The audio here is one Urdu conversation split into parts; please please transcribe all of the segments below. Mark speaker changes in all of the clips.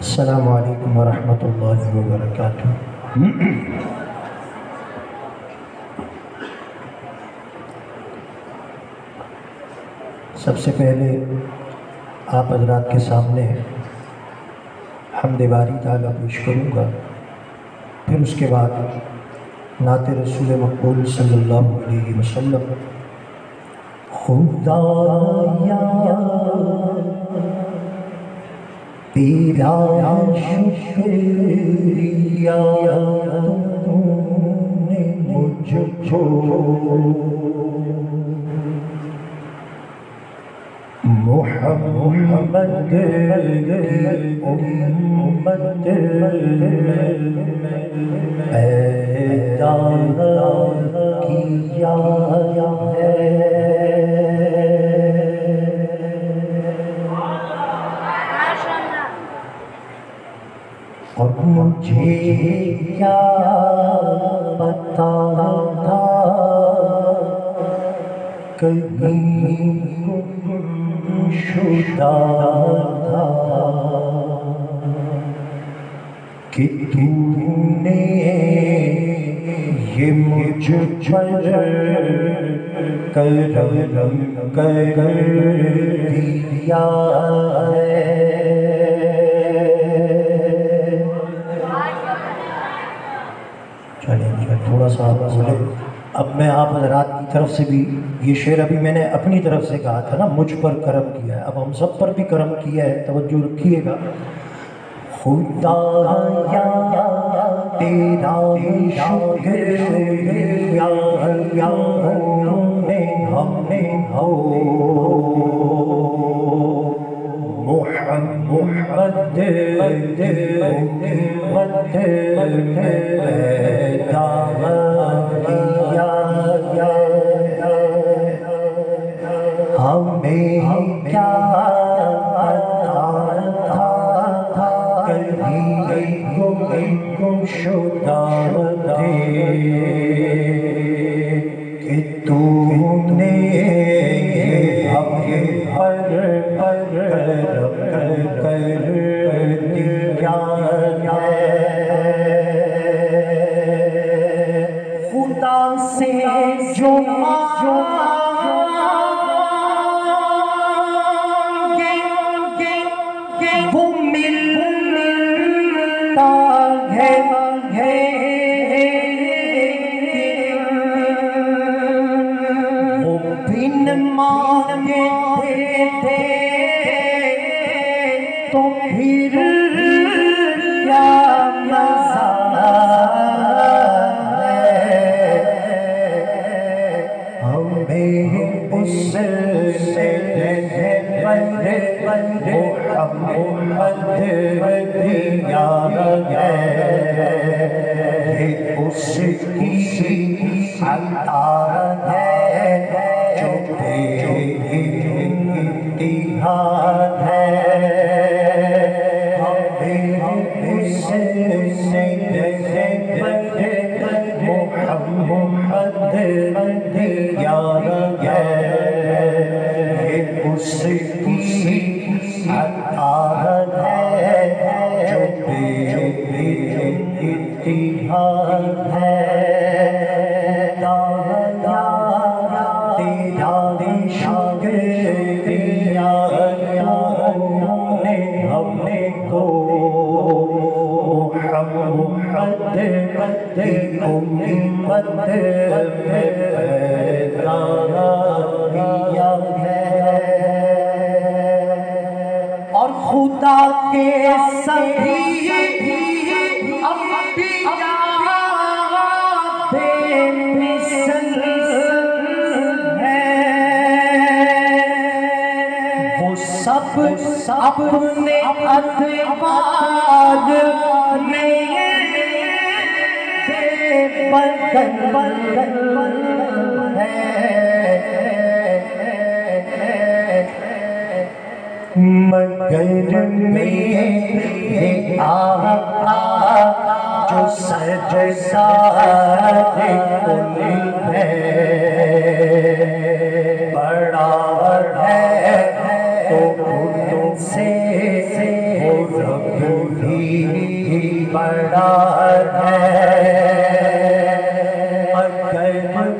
Speaker 1: السلام علیکم ورحمۃ اللہ وبرکاتہ۔ سب سے پہلے آپ حضرات کے سامنے حمد باری تعالیٰ پیش کروں گا، پھر اس کے بعد نعت رسول مقبول صلی اللہ علیہ وسلم۔ خدایا تیرا شکریہ تو نے مجھ کو محمد کی امت پیدا کیا ہے۔ اور مجھے کیا پتا تھا کہیں گم شدہ تھا کہ تو نے یہ مجھ پر کرم کر دیا ہے۔ تھوڑا سا بولے۔ اب میں آپ حضرات کی طرف سے بھی یہ شعر ابھی میں نے اپنی طرف سے کہا تھا نا، مجھ پر کرم کیا ہے، اب ہم سب پر بھی کرم کیا ہے، توجہ رکھیے گا۔ خدایا تیرا شکریہ ہم نے ہو محمد پیدا کیا ہمیں کیا پتا تھا کہیں گم شدہ تھے کہ تو نے ہمیں پر کرم کر دیا ہے۔ خدا سے جو وہ ملتا ہے، وہ بن مانگے دیتے تو پھر کیا مزہ ہمیں اس سے محمد دیا ہے۔ یہ اس کی عطا ہے جو بے انتہا ہے۔ ہمیں اس سے محمد دیا ہے۔ یہ اس کی عطا ہے جو بے انتہا ہے۔ تیرا شکریہ ہم نے کو محمد کی امت پیدا کیا ہے۔ اور خدا کے سبھی انبیاء بے مثل ہیں، وہ سب اپنے ادوار میں بے بدل ہیں، مگر میرے آقا جو سجدہ کل ہے، بڑا ہے تو ان سے وہ رب بھی بڑا ہے اگر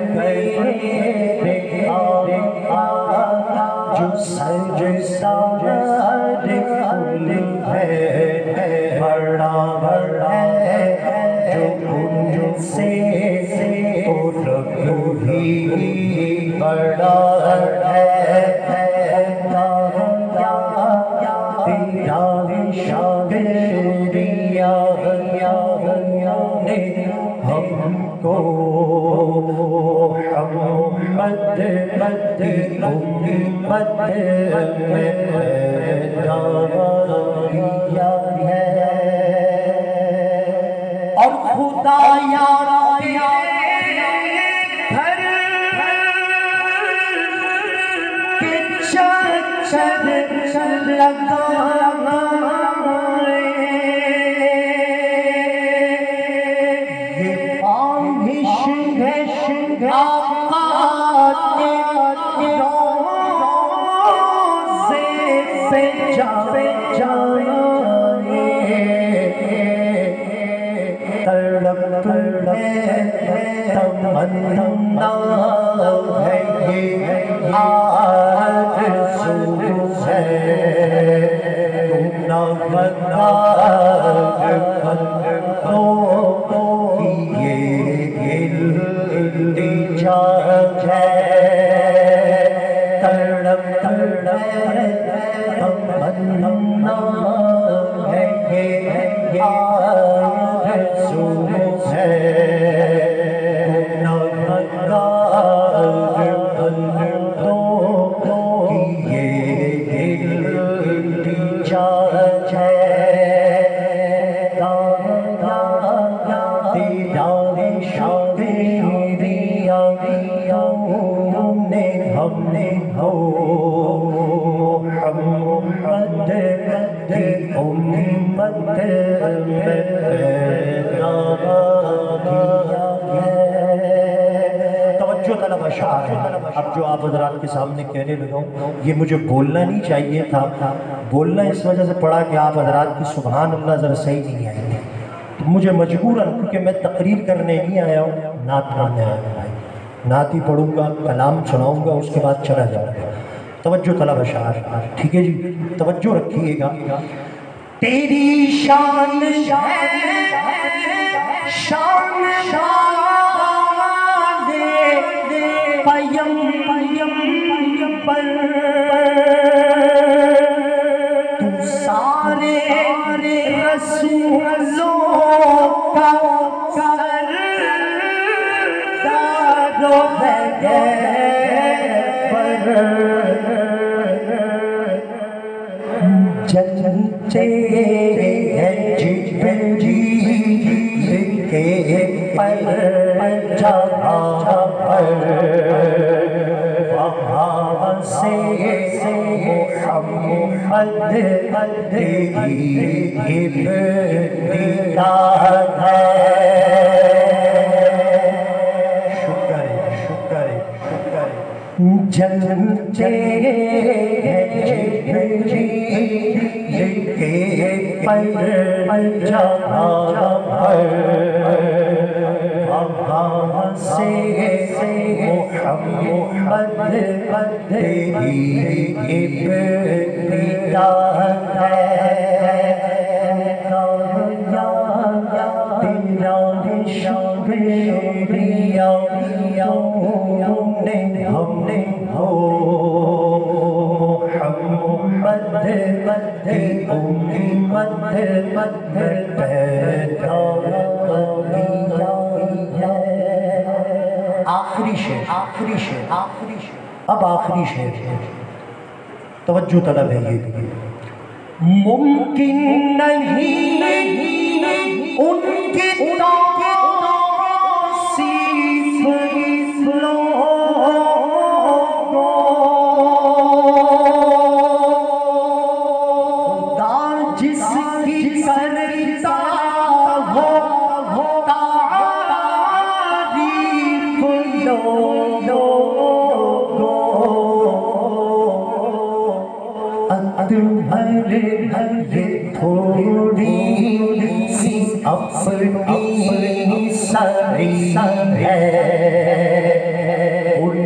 Speaker 1: میرے آقا جو سجدہ کل ہے بڑا ہے جو ان سے تو رب بھی بڑا ہے ہم کو محمد کی امت میں پیدا کیا ہے اور خدا یارا گھر کے چر لگا تمنا ہے یہ آرزو ہے نہ بتا بندوں کی یہ التجا ہے تڑپ تمنا ہے یہ آرزو ہے اب جو آپ حضرات کے سامنے کہنے لگا ہوں یہ مجھے بولنا نہیں چاہیے تھا بولنا اس وجہ سے پڑا کہ آپ حضرات کی سبحان اللہ ذرا صحیح نہیں آئی تھی تو مجھے مجبوراً کیونکہ میں تقریر کرنے نہیں آیا ہوں نعت پڑھنے آیا ہوں نعت ہی پڑھوں گا کلام سناؤں گا اس کے بعد چلا جاؤں گا توجہ طلب اشعار ٹھیک ہے جی توجہ رکھیے گا تیری شان پر تو سارے رسولوں کا سردار جنتے ہیں جبریل کے پر جہاں پر وہاں سے محمد تیری ابتدا ہے شکر جنتے ہیں جبریل کے پر جہاں پر وہاں سے محمد تیری ابتدا ہے تیرا شکریہ ہم نے ہو محمد کی امت میں پیدا کیا ہے آخری شعر اب آخری شعر توجہ طلب ہے یہ بھی ممکن نہیں ان کی تمہارے تھوڑی اپنی سعی ہے ان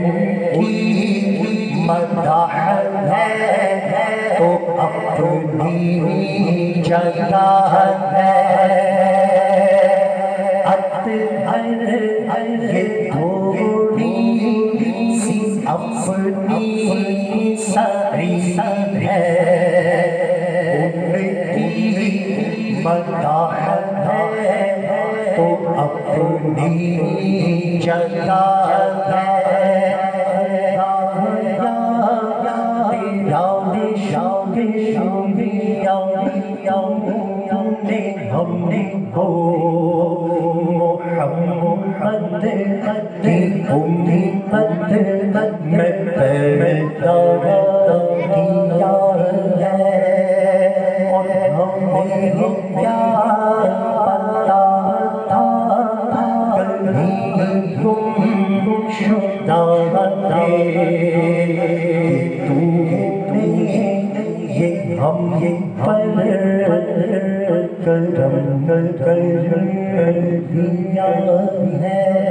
Speaker 1: مدح ہے تو اپنی جگہ ہے یہ تھوڑی سی اپنی سعی ہے مدح ہے تو اپنی جگہ ہے ہم کو محمد کی امت میں پیدا کیا ہے اور ہمیں کیا پتا تھا کہیں گم شدہ ہم پر کرم کر دیا ہے